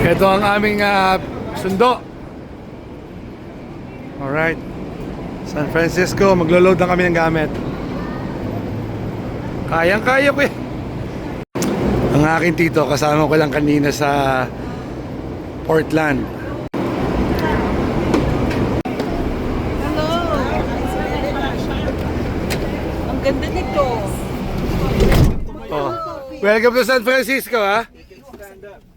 Ito ang aming sundo. Alright. San Francisco, maglo-load na kami ng gamit. Kayang-kaya ko eh. Ang aking tito, kasama ko lang kanina sa Portland. Hello! Ang ganda nito. Oh. Welcome to San Francisco, ha?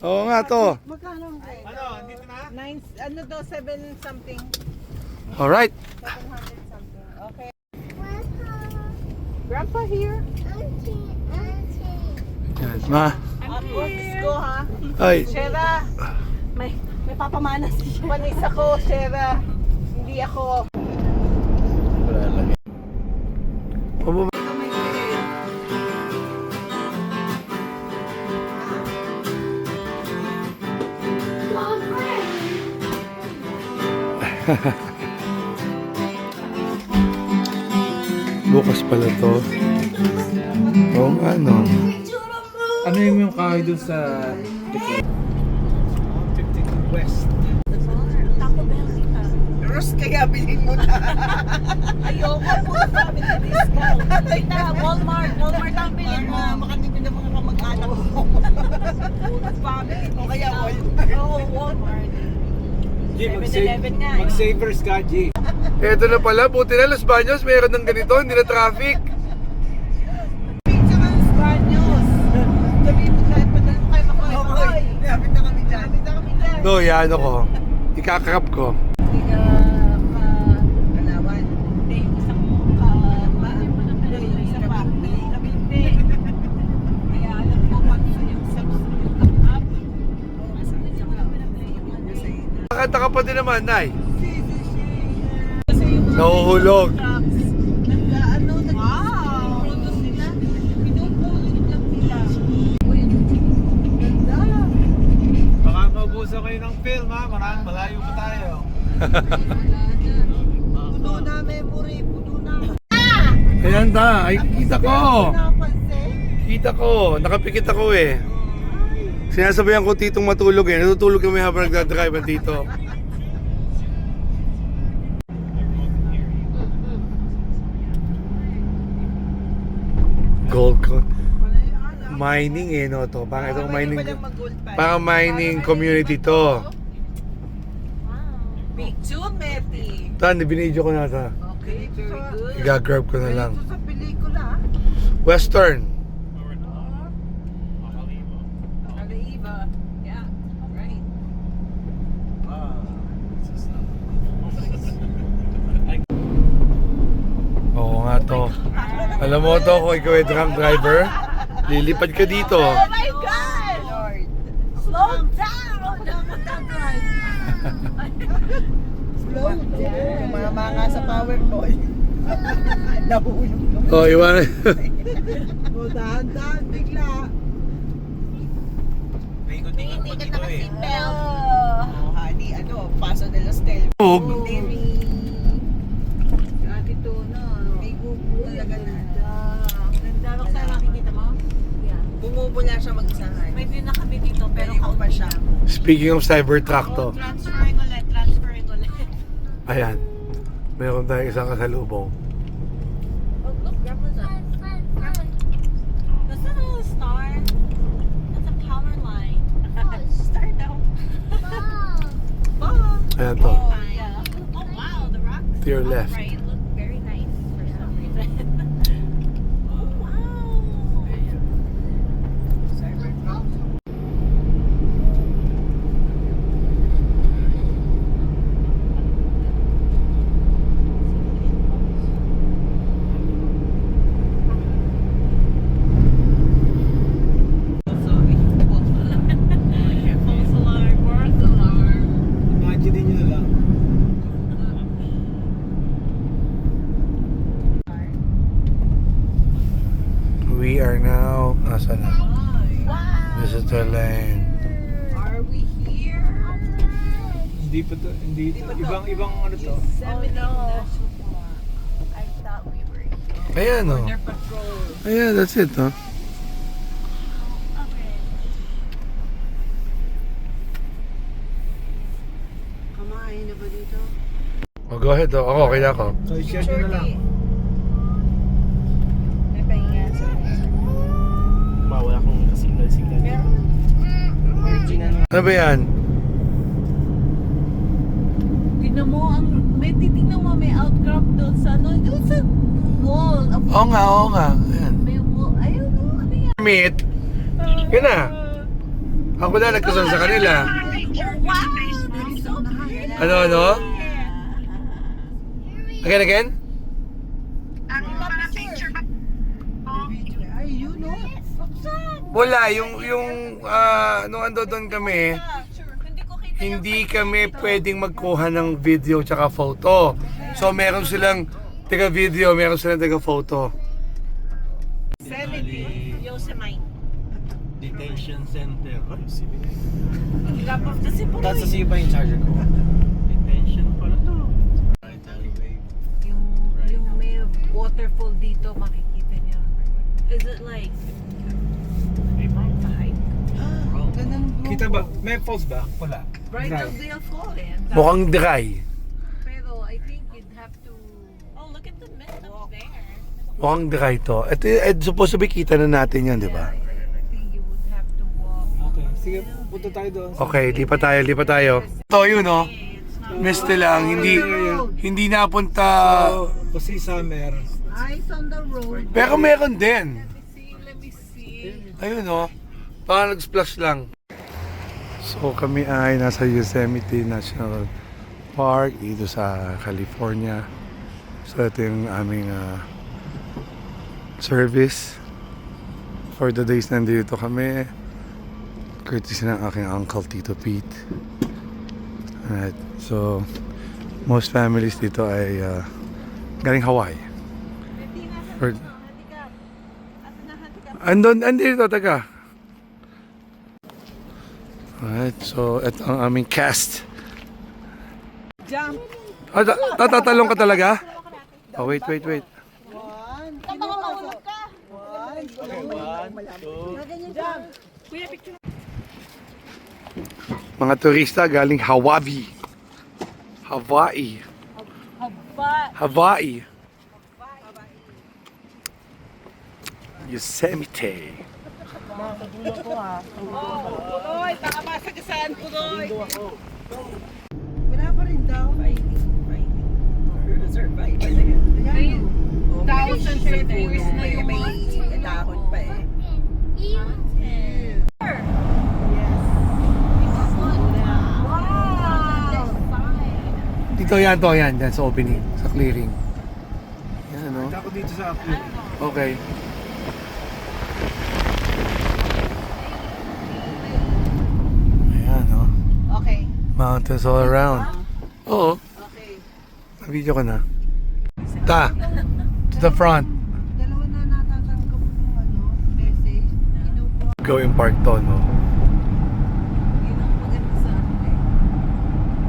Oo nga to. Magkano ang rate? Ano, andito na? 9, ano daw, 7 something. Alright. 700 something. Okay. Grandpa here? Yan, ma. Let's go, ha? Ay. Shera! May papamana si Shera. Panis ako, Shera. Hindi ako. Bukas pala to. Oo nga, no. Ano yung kahoy dun sa 52 West? Rose, kaya bilhin mo na. Ayoko po sa amin na discount. Kita, Walmart ang bilhin mo. Makatipid ng mga kamag-anak mo. Family. O kaya Walmart. Oo, Walmart. G, mag-savers ka, G. Ito na pala, buti na Los Baños, mayroon ng ganito, hindi na traffic. Pizza ka ng Spanios. Sabihin mo tayo, padala mo kayo makoy. Lapit na kami dyan. No, yan ako. Ikakarap ko. Hindi ka Palawan. Hindi, isang isa pa. Kabinte. Kaya alam ko pati yung up. Nakanta ka pa din naman, Nay. Kasi yung mga Nahuhulog. nag-produce sila. Pinupulot lang nila. Uy, ganda. Baka maubusan kayo ng film, ha? Malayo pa tayo. Puno na memory, puno na. Ayan ta, ay kita ko. Napansin? Kita ko, nakapikit ako eh. Sinasabayan ko titong matulog eh. Natutulog kami habang nagdadrive dito. Gold coin. Mining eh, no to. Parang itong mining. Parang mining community to. Big Tune, Meti. Tan, binidyo ko na ta. Okay, very good. Igagrab ko na lang. Ito sa pelikula. Western. Alaiva. Yeah, right. Oo nga to. Alam mo to, kung ikaw ay drunk driver, lilipad ka dito. Oh my God! Lord. Slow down! Slow down. Yung mga sa Powerball. Nahulog. Oh, iwan. O, dahan-dahan, bigla. May ikot-ikot po dito eh. Oh, honey, ano, Paso de los Tel. Huwag. Demi. Ate Tuna. May gugu talaga na. Ganda. Baka makikita mo? Yeah. Bumubula siya mag-isahan. May din na kami dito, pero pa siya. Speaking of Cybertruck to. Transferring ulit. Ayan. Meron tayong isang kasalubong. Oh, look, grandma's up. That's not a star. That's a power line. Star daw. Bomb. Ayan to. Oh, yeah. Oh, wow. The rocks To your left. right look very nice for some reason. Oh, wow. Cybertruck. Imagine nyo na lang. We are now, nasa na? Wow. Visitor lane. Are we here? Hindi pa to, hindi to. Ibang ano to. Yosemite National Park. I thought we were here. Ayan o. Border Patrol. Ayan, that's it, no? Okay. ba dito? Oh, go ahead. Oh. Ako, okay na ako. So, i-share nyo na lang. May pahinga sa Wala akong signal. meron. Original. Ano ba yan? Tignan mo, titignan mo, may outcrop doon sa wall. Oo nga. Ayan. May wall. Ayun, ano yan? Meet. Yun na. Ako na nagkasunod sa kanila. Wow! That's so pretty. Ano? Again? Ay, you know. Wala. Nung ando doon kami, hindi kami pwedeng magkuha ng video tsaka photo. So, meron silang taga-video, meron silang taga-photo. Yosemite. Detention center. Drop off the Cebu. Tapos sa ba yung charger ko? Detention pala to. Right alleyway. Yung may waterfall dito, makikita niyo. Is it like hike? Kita ba? May falls ba? Wala. Bright Dry. Dale Fall eh. Mukhang dry. Pero I think you'd have to... Oh, look at the mist up there. Mukhang dry to. Ito, supposed to be kita na natin yan, di ba? I think you would have to walk. Okay. Sige, punta tayo doon. Okay, lipat tayo. Ito yun, no? Misty lang, hindi napunta. Kasi summer. Eyes on the road. Pero meron din. Let me see. Ayun, no? Parang nag-splash lang. So, kami ay nasa Yosemite National Park dito sa California. So, ito yung aming service. For the days nandito kami. Courtesy ng aking uncle, Tito Pete. Alright. So, most families dito ay galing Hawaii. Or, andito, taga. Alright, so ito ang aming cast. Jump. Tatatalong ka talaga? Oh, wait. Mga turista galing Hawaii. Yosemite. Puloy, baka masagasaan Puloy. Wala pa rin daw. Survivor na yan. Thousands of years na yung May dahon pa eh. Dito yan, dyan sa opening, sa clearing. Yan, no? Punta ako dito sa upload. Okay. Ayan, no? Okay. Mountains all around. Oo. Okay. Video ka na. To the front. Dalawa na natatanggap ng message. Kinukuha. Going park to, no? Yun ang maganda sa ano eh.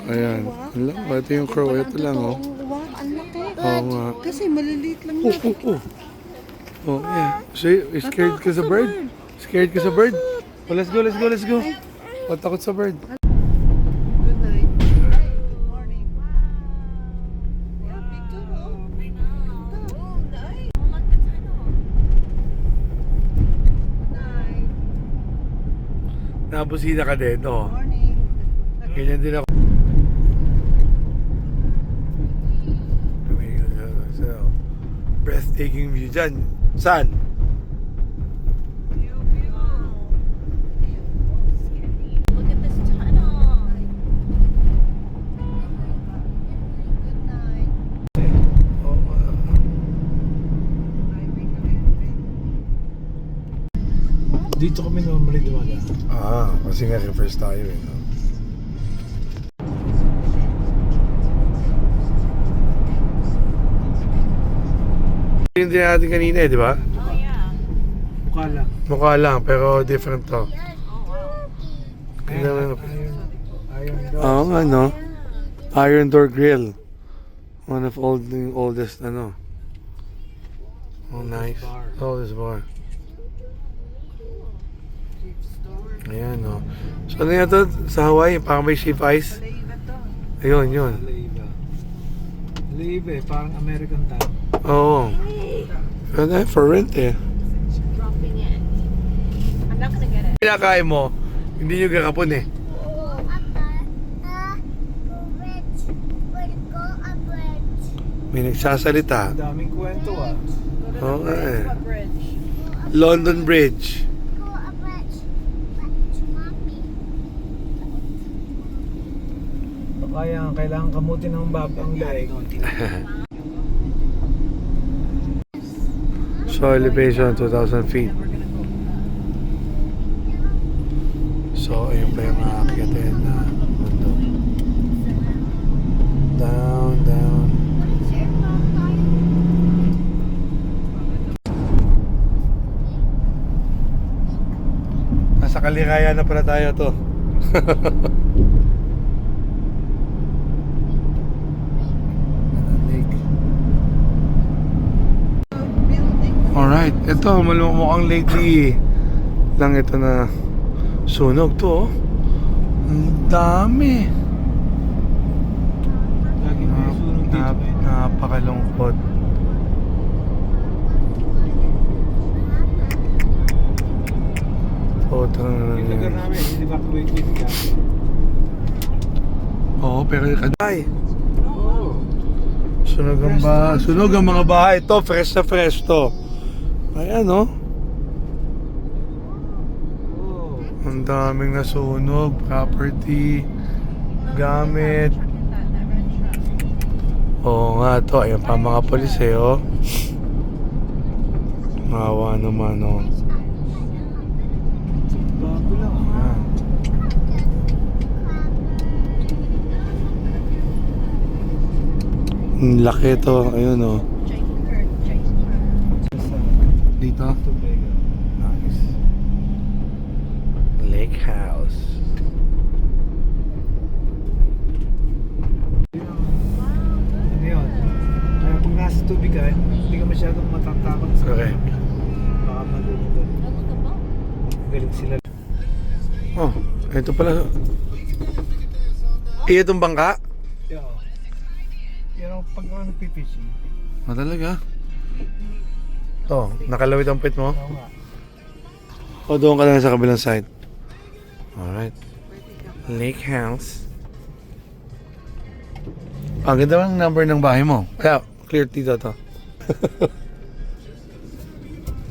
Ayan. Ito yung crow. Ito lang, oh. Wow, ang laki. Oo nga. Kasi maliliit lang Oh, yan. oh, oh. Oh, yeah. See, scared ka sa bird? Scared ka sa bird? Oh, let's go. Oh, takot sa bird. Good night. Good morning. Yeah, picture oh. Oh, nice. Oh, look, the tunnel. Night. Nabusina ka din, oh. Morning. Ganyan din ako. So, breathtaking view dyan. Saan? Look at this tunnel. Good night. Oh, Driving ulit. Dito kami normally dumaga. kasi nga reverse tayo eh, no? Yung din natin kanina eh, di ba? Oh, yeah. Mukha lang. Mukha lang, pero different to. Oh, wow. Tingnan mo. Ayun daw. Oo nga, no? Iron Door Grill. One of the oldest, Oh, nice. Oh, this bar. Ayan, oh. So, ano yan to? Sa Hawaii, parang may ship ice? Ayun, yun. Leiva. Leiva eh, parang American time. Oo. Ganda for rent eh. Dropping it. I'm not gonna get it. Pinakain mo, hindi nyo kakapon eh. May nagsasalita. Ang daming kwento ah. Oo nga eh. Bridge. London Bridge. Kaya kailangan kamutin ng ang leg. So elevation 2,000 feet. So ayun pa yung aakyatin na mundo. Down, down. Nasa Kaliraya na pala tayo to. Alright, ito mukhang lately lang ito na sunog to. Ang dami. Lagi may sunog dito eh. Napakalungkot. Putang Yung lugar namin, in-evacuate with gas. Oo, pero ay, Oo. sunog ang mga bahay. Ito, fresh na fresh to. Ayan, oh. Oo. Ang daming nasunog, property, gamit. Oo nga to, ayan pa mga polis eh, oh. Maawa naman, oh. Bago lang. Ayan. Ang laki to, ayun, oh. Dito. Tubega. Nice. Lake house. Ano yun? Kaya pag nasa tubig ka, hindi ka masyadong matatakot sa Correct. baka malulunod. Galing sila. Oh, ito pala. Iya itong bangka? Yo. Yan ang pag ako nagpipishing. Oh, talaga? Oh, nakalawit ang pit mo? Oo nga. O doon ka lang sa kabilang side. Alright. Lake house. Ang ganda ng number ng bahay mo. Kaya, clear dito to.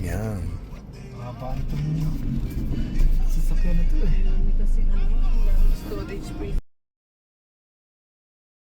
Yan. Paano itong sasakyan na ito eh. Kasi storage space.